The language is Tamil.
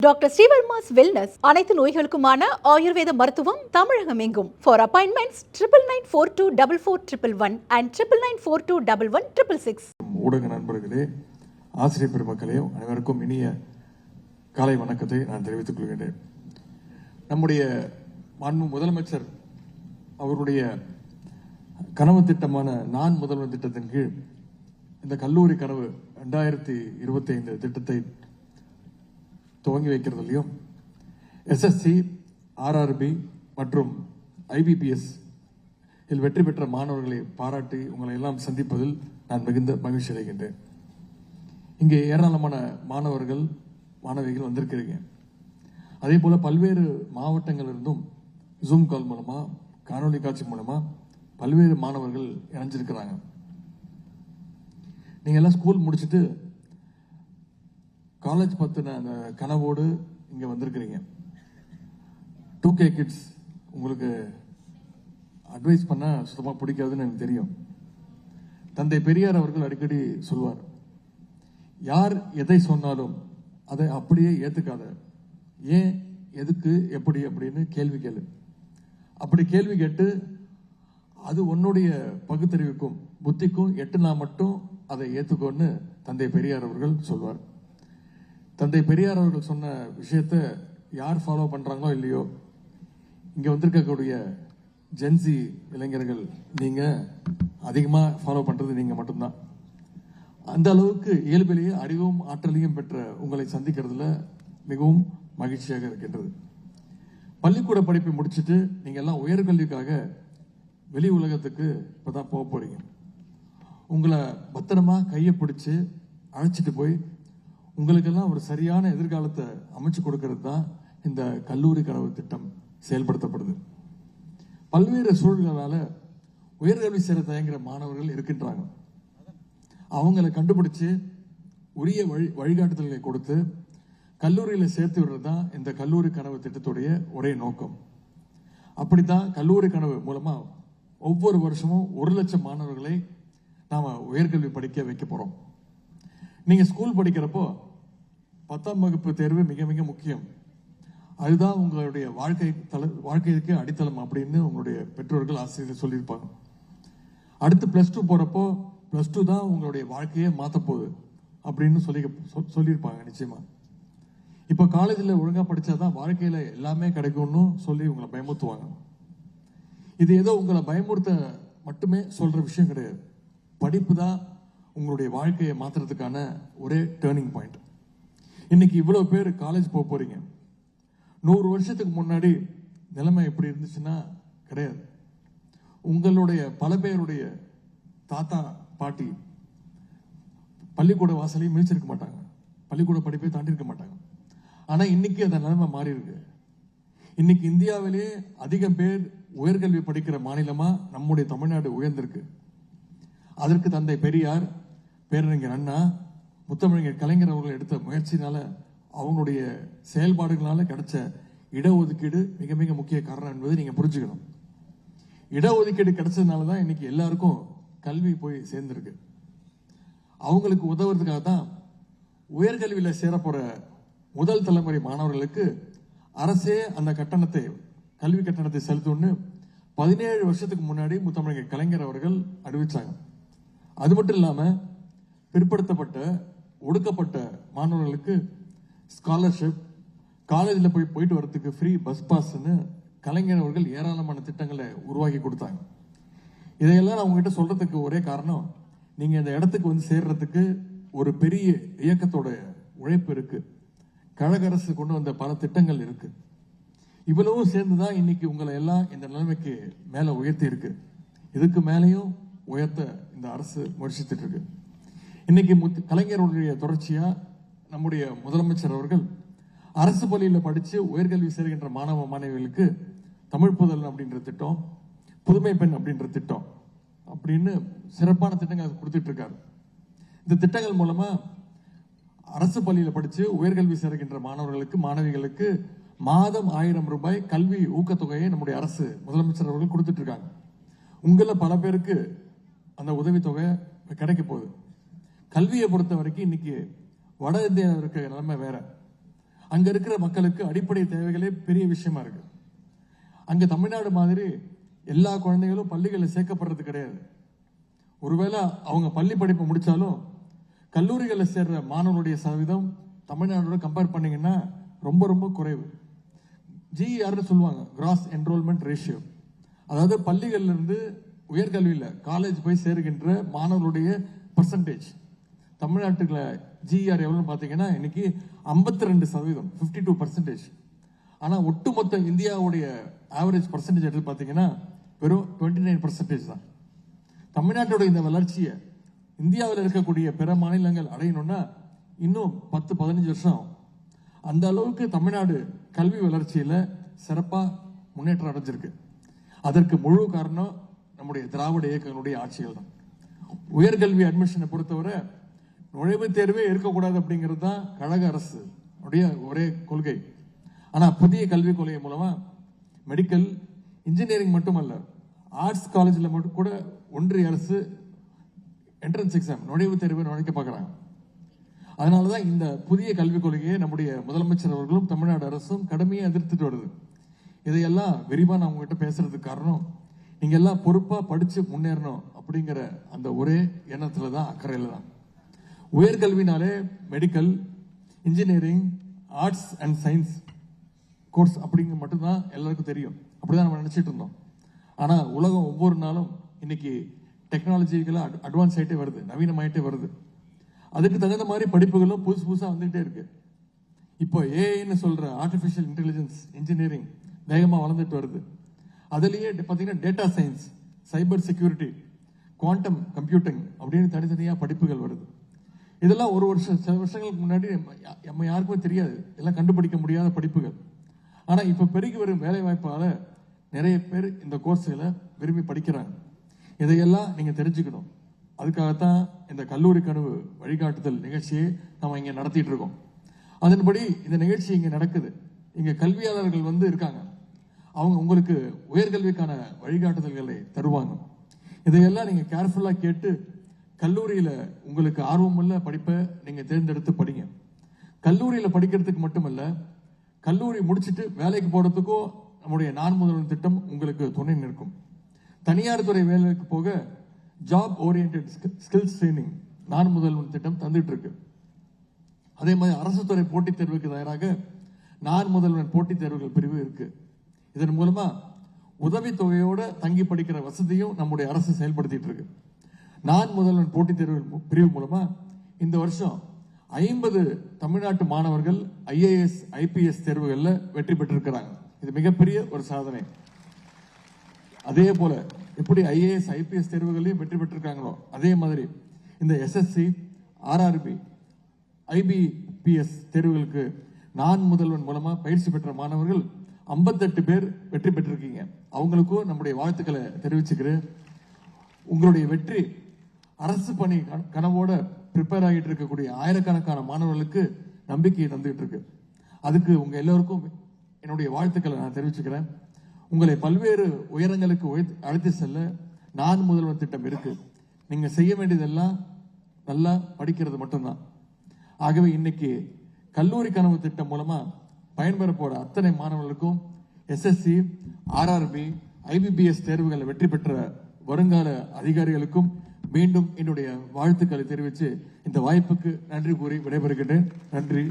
டாக்டர் ஸ்ரீவர்மாஸ் வெல்னஸ் அனைத்து நோய்களுக்குமான ஆயுர்வேத மருத்துவம் தமிழகம் எங்கும். For appointments 99424411 and 99421166. ஊடக நண்பர்களே, ஆசிரியர் பெருமக்களே, அனைவருக்கும் இனிய காலை வணக்கத்தை நான் தெரிவித்துக் கொள்கின்றேன். நம்முடைய மாண்பு முதலமைச்சர் அவருடைய கனவு திட்டமான நான் முதல்வர் திட்டத்தின் கீழ் இந்த கல்லூரி கனவு 2025 திட்டத்தை துவங்கி வைக்கிறதுலையும் எஸ்எஸ்சி, ஆர்ஆர்பி மற்றும் ஐபிபிஎஸ் இதில் வெற்றி பெற்ற மாணவர்களை பாராட்டி உங்களை எல்லாம் சந்திப்பதில் நான் மிகுந்த மகிழ்ச்சி அடைகின்றேன். இங்கே ஏராளமான மாணவர்கள் மாணவிகள் வந்திருக்கிறீங்க. அதே போல பல்வேறு மாவட்டங்களிலிருந்தும் ஜூம் கால் மூலமா, காணொலி காட்சி மூலமா பல்வேறு மாணவர்கள் இணைஞ்சிருக்கிறாங்க. நீங்க எல்லாம் ஸ்கூல் முடிச்சுட்டு காலேஜ் பத்தின அந்த கனவோடு இங்க வந்திருக்கிறீங்க. 2K கிட்ஸ் உங்களுக்கு அட்வைஸ் பண்ண சுத்தமா பிடிக்காதுன்னு எனக்கு தெரியும். தந்தை பெரியார் அவர்கள் அடிக்கடி சொல்வார், யார் எதை சொன்னாலும் அதை அப்படியே ஏத்துக்காத, ஏன், எதுக்கு, எப்படி அப்படின்னு கேள்வி கேளு. அப்படி கேள்வி கேட்டு அது உன்னுடைய பகுத்தறிவுக்கும் புத்திக்கும் எட்டுனா மட்டும் அதை ஏத்துக்கோன்னு தந்தை பெரியார் அவர்கள் சொல்வார். தந்தை பெரியார் அவர்கள் சொன்ன விஷயத்த யார் ஃபாலோ பண்றாங்களோ இல்லையோ, இங்க வந்திருக்கக்கூடிய ஜென்சி இளைஞர்கள் நீங்க அதிகமா ஃபாலோ பண்றது நீங்க மட்டும்தான். அந்த அளவுக்கு இயல்பிலேயே அறிவும் ஆற்றலையும் பெற்ற உங்களை சந்திக்கிறதுல மிகவும் மகிழ்ச்சியாக இருக்கின்றது. பள்ளிக்கூட படிப்பை முடிச்சுட்டு நீங்க எல்லாம் உயர்கல்விக்காக வெளி உலகத்துக்கு இப்பதான் போக போறீங்க. உங்களை பத்திரமா கையை பிடிச்சு அழைச்சிட்டு போய் உங்களுக்கெல்லாம் ஒரு சரியான எதிர்காலத்தை அமைச்சு கொடுக்கிறது தான் இந்த கல்லூரி கனவு திட்டம் செயல்படுத்தப்படுது. பல்வேறு சூழல்களால உயர்கல்வி சேர தயங்குற மாணவர்கள் இருக்கின்றாங்க. அவங்களை கண்டுபிடிச்சு உரிய வழிகாட்டுதல்களை கொடுத்து கல்லூரியில சேர்த்து விடுறது தான் இந்த கல்லூரி கனவு திட்டத்துடைய ஒரே நோக்கம். அப்படித்தான் கல்லூரி கனவு மூலமா ஒவ்வொரு வருஷமும் 1,00,000 மாணவர்களை நாம உயர்கல்வி படிக்க வைக்க போறோம். நீங்க ஸ்கூல் படிக்கிறப்போ 10ஆம் வகுப்பு தேர்வு மிக மிக முக்கியம். அதுதான் உங்களுடைய வாழ்க்கைக்கு அடித்தளம் அப்படின்னு உங்களுடைய பெற்றோர்கள், ஆசிரியர்கள் சொல்லியிருப்பாங்க. அடுத்து +2 போறப்போ +2 தான் உங்களுடைய வாழ்க்கையை மாத்த போகுது அப்படின்னு சொல்லியிருப்பாங்க. நிச்சயமா இப்ப காலேஜ்ல ஒழுங்கா படிச்சாதான் வாழ்க்கையில எல்லாமே கிடைக்கும்னு சொல்லி உங்களை பயமுறுத்துவாங்க. இது ஏதோ உங்களை பயமுறுத்த மட்டுமே சொல்ற விஷயம் கிடையாது. படிப்பு தான் உங்களுடைய வாழ்க்கையை மாத்துறதுக்கான ஒரே டேர்னிங் பாயிண்ட். இன்னைக்கு இவ்வளவு பேர் காலேஜ் போக போறீங்க. 100 வருஷத்துக்கு முன்னாடி நிலைமை எப்படி இருந்துச்சுன்னா கிடையாது. உங்களுடைய பல பேருடைய தாத்தா பாட்டி பள்ளிக்கூட வாசலையும் மிதிச்சிருக்க மாட்டாங்க, பள்ளிக்கூட படிப்பை தாண்டி இருக்க மாட்டாங்க. ஆனா இன்னைக்கு அந்த நிலைமை மாறி இருக்கு. இன்னைக்கு இந்தியாவிலேயே அதிகம் பேர் உயர்கல்வி படிக்கிற மாநிலமா நம்முடைய தமிழ்நாடு உயர்ந்திருக்கு. அதற்கு தந்தை பெரியார், பேரறிஞர் அண்ணா, முத்தமிழர் கலைஞர் அவர்கள் எடுத்த முயற்சினால, அவங்களுடைய செயல்பாடுகளால கிடைச்ச இடஒதுக்கீடு மிக மிக முக்கிய காரணம் என்பதை நீங்க புரிஞ்சுக்கணும். இடஒதுக்கீடு கிடைச்சதுனாலதான் இன்னைக்கு எல்லாருக்கும் கல்வி போய் சேர்ந்திருக்கு. அவங்களுக்கு உதவுறதுக்காக தான் உயர்கல்வியில சேரப்போற முதல் தலைமுறை மாணவர்களுக்கு அரசே அந்த கட்டணத்தை, கல்வி கட்டணத்தை செலுத்தணும்னு 17 வருஷத்துக்கு முன்னாடி முத்தமிழர் கலைஞர் அவர்கள் அறிவிச்சாங்க. அது மட்டும் இல்லாம பிற்படுத்தப்பட்ட ஒடுக்கப்பட்ட மாணவர்களுக்கு ஸ்காலர்ஷிப், காலேஜில் போயிட்டு வரதுக்கு ஃப்ரீ பஸ் பாஸ்ன்னு கலைஞர் அவர்கள் ஏராளமான திட்டங்களை உருவாக்கி கொடுத்தாங்க. இதையெல்லாம் நான் உங்ககிட்ட சொல்றதுக்கு ஒரே காரணம், நீங்க இந்த இடத்துக்கு வந்து சேர்றதுக்கு ஒரு பெரிய இயக்கத்தோட உழைப்பு இருக்கு. கழக அரசு கொண்டு வந்த பல திட்டங்கள் இருக்கு. இவ்வளவும் சேர்ந்துதான் இன்னைக்கு உங்களை எல்லாம் இந்த நிலைமைக்கு மேல உயர்த்தி இருக்கு. இதுக்கு மேலேயும் உயர்த்த இந்த அரசு முயற்சித்துட்டு இருக்கு. இன்னைக்கு கலைஞருடைய தொடர்ச்சியா நம்முடைய முதலமைச்சர் அவர்கள் அரசு பள்ளியில படிச்சு உயர்கல்வி சேர்கின்ற மாணவ மாணவிகளுக்கு தமிழ் புதல் அப்படின்ற திட்டம், புதுமை பெண் அப்படின்ற திட்டம் அப்படின்னு சிறப்பான திட்டங்கள் கொடுத்துட்டு இருக்காரு. இந்த திட்டங்கள் மூலமா அரசு பள்ளியில படிச்சு உயர்கல்வி சேர்கின்ற மாணவர்களுக்கு, மாணவிகளுக்கு மாதம் 1000 ரூபாய் கல்வி ஊக்கத்தொகையை நம்முடைய அரசு முதலமைச்சர் அவர்கள் கொடுத்துட்டு இருக்காங்க. உங்கள பல பேருக்கு அந்த உதவித்தொகை கிடைக்க போகுது. கல்வியை பொறுத்த வரைக்கும் இன்னைக்கு வட இந்தியாவில் இருக்கிற நிலைமை வேற. அங்க இருக்கிற மக்களுக்கு அடிப்படை தேவைகளே பெரிய விஷயமா இருக்கு. அங்க தமிழ்நாடு மாதிரி எல்லா குழந்தைகளும் பள்ளிகளில் சேர்க்கப்படுறது கிடையாது. ஒருவேளை அவங்க பள்ளி படிப்பு முடிச்சாலும் கல்லூரிகளில் சேர்ற மாணவர்களுடைய சதவீதம் தமிழ்நாடோட கம்பேர் பண்ணீங்கன்னா ரொம்ப ரொம்ப குறைவு. GER சொல்லுவாங்க, கிராஸ் என்ரோல்மெண்ட் ரேஷியோ. அதாவது பள்ளிகள்ல இருந்து உயர்கல்வியில காலேஜ் போய் சேருகின்ற மாணவர்களுடைய பர்சன்டேஜ் தமிழ்நாட்டுல GER எவ்வளவுன்னு பாத்தீங்கன்னா இன்னைக்கு 52%, 52%. ஆனா ஒட்டுமொத்த இந்தியாவுடைய ஆவரேஜ் பர்சன்டேஜ் எடுத்து பாத்தீங்கன்னா வெறும் 29% தான். தமிழ்நாட்டோட இந்த வளர்ச்சியை இந்தியாவில் இருக்கக்கூடிய பிற மாநிலங்கள் அடையணும்னா இன்னும் 10-15 வருஷம் ஆகும். அந்த அளவுக்கு தமிழ்நாடு கல்வி வளர்ச்சியில சிறப்பா முன்னேற்றம் அடைஞ்சிருக்கு. அதற்கு முழு காரணம் நம்முடைய திராவிட இயக்கங்களுடைய ஆட்சிகள் தான். உயர்கல்வி அட்மிஷனை பொறுத்தவரை நுழைவுத் தேர்வே இருக்கக்கூடாது அப்படிங்கிறது தான் கழக அரசு ஒரே கொள்கை. ஆனா புதிய கல்விக் கொள்கை மூலமா மெடிக்கல், இன்ஜினியரிங் மட்டுமல்ல, ஆர்ட்ஸ் காலேஜ்ல மட்டும் கூட ஒன்றிய அரசு என்ட்ரன்ஸ் எக்ஸாம் நுழைவுத் தேர்வை நுழைக்க பார்க்கறாங்க. அதனாலதான் இந்த புதிய கல்விக் கொள்கையை நம்முடைய முதலமைச்சர் அவர்களும் தமிழ்நாடு அரசும் கடுமையை எதிர்த்துட்டு வருது. இதையெல்லாம் விரிவா நான் உங்ககிட்ட பேசுறதுக்கு காரணம், நீங்க எல்லாம் பொறுப்பா படிச்சு முன்னேறணும் அப்படிங்கிற அந்த ஒரே எண்ணத்துல தான், அக்கறையில தான். உயர்கல்வினாலே medical, engineering, arts and science course அப்படிங்க மட்டும்தான் எல்லாருக்கும் தெரியும். அப்படிதான் நம்ம நினைச்சிட்டு இருந்தோம். ஆனா உலகம் ஒவ்வொரு நாளும் இன்னைக்கு டெக்னாலஜிக்கலா அட்வான்ஸ் ஆயிட்டே வருது, நவீனமாயிட்டே வருது. அதுக்கு தகுந்த மாதிரி படிப்புகளும் புதுசு புதுசா வந்துட்டே இருக்கு. இப்போ ஏஐன்னு சொல்ற ஆர்டிபிஷியல் இன்டெலிஜென்ஸ் இன்ஜினியரிங் வேகமா வளர்ந்துட்டு வருது. அதுலயே பாத்தீங்கன்னா data science, cyber security, quantum computing அப்படின்னு தனித்தனியா படிப்புகள் வருது. இதெல்லாம் சில வருஷங்களுக்கு முன்னாடி நம்ம யாருக்குமே தெரியாது, எல்லாம் கண்டுபிடிக்க முடியாத படிப்புகள். ஆனா இப்ப பெருகி வரும் வேலை வாய்ப்பால நிறைய பேர் இந்த கோர்ஸ்களை விரும்பி படிக்கிறாங்க. இதையெல்லாம் நீங்க தெரிஞ்சுக்கணும். அதுக்காகத்தான் இந்த கல்லூரி கனவு வழிகாட்டுதல் நிகழ்ச்சியை நம்ம இங்க நடத்திட்டு இருக்கோம். அதன்படி இந்த நிகழ்ச்சி இங்க நடக்குது. இங்க கல்வியாளர்கள் இருக்காங்க. அவங்க உங்களுக்கு உயர்கல்விக்கான வழிகாட்டுதல்களை தருவாங்க. இதையெல்லாம் நீங்க கேர்ஃபுல்லா கேட்டு கல்லூரியில உங்களுக்கு ஆர்வமுள்ள படிப்பை நீங்க தேர்ந்தெடுத்து படிங்க. கல்லூரியில படிக்கிறதுக்கு மட்டுமல்ல, கல்லூரி முடிச்சுட்டு வேலைக்கு போறதுக்கும் நம்முடைய நான் முதல்வன் திட்டம் உங்களுக்கு துணை நிற்கும். தனியார் துறை வேலைக்கு போக ஜாப் ஓரியன்டட் ஸ்கில்ஸ் ட்ரைனிங் நான் முதல்வன் திட்டம் தந்துட்டு இருக்கு. அதே மாதிரி அரசு துறை போட்டித் தேர்வுக்கு தயாராக நான் முதல்வன் போட்டித் தேர்வுகள் பிரிவு இருக்கு. இதன் மூலமா உதவித்தொகையோட தங்கி படிக்கிற வசதியும் நம்முடைய அரசு செயல்படுத்திட்டு இருக்கு. நான் முதல்வன் போட்டித் தேர்வு பிரிவு மூலமா இந்த வருஷம் 50 தமிழ்நாட்டு மாணவர்கள் IAS, IPS தேர்வுகள்ல வெற்றி பெற்றிருக்கிறாங்க. இது மிகப்பெரிய ஒரு சாதனை. அதே போல எப்படி IAS, IPS தேர்வுகளையும் வெற்றி பெற்றிருக்காங்களோ அதே மாதிரி இந்த SSC, RRB, IBPS தேர்வுகளுக்கு நான் முதல்வன் மூலமா பயிற்சி பெற்ற மாணவர்கள் 58 பேர் வெற்றி பெற்றிருக்கீங்க. அவங்களுக்கும் நம்முடைய வாழ்த்துக்களை தெரிவிச்சுக்கிறேன். உங்களுடைய வெற்றி அரசு பணி கனவோட ப்ரிப்பேர் ஆகிட்டு இருக்கக்கூடிய ஆயிரக்கணக்கான மாணவர்களுக்கு நம்பிக்கையை தந்துட்டு இருக்கு. அதுக்கு உங்க எல்லோருக்கும் என்னுடைய வாழ்த்துக்களை நான் தெரிவிச்சுக்கிறேன். உங்களை பல்வேறு உயரங்களுக்கு அழைத்து செல்ல நான் முதல்வன் திட்டம் இருக்கு. நீங்க செய்ய வேண்டியதெல்லாம் நல்லா படிக்கிறது மட்டும்தான். ஆகவே இன்னைக்கு கல்லூரி கனவு திட்டம் மூலமா பயன்பெற போற அத்தனை மாணவர்களுக்கும் SSC, RRB, IBPS தேர்வுகளை வெற்றி பெற்ற வருங்கால அதிகாரிகளுக்கும் மீண்டும் என்னுடைய வாழ்த்துக்களை தெரிவித்து இந்த வாய்ப்புக்கு நன்றி கூறி விடைபெறுகின்றேன். நன்றி.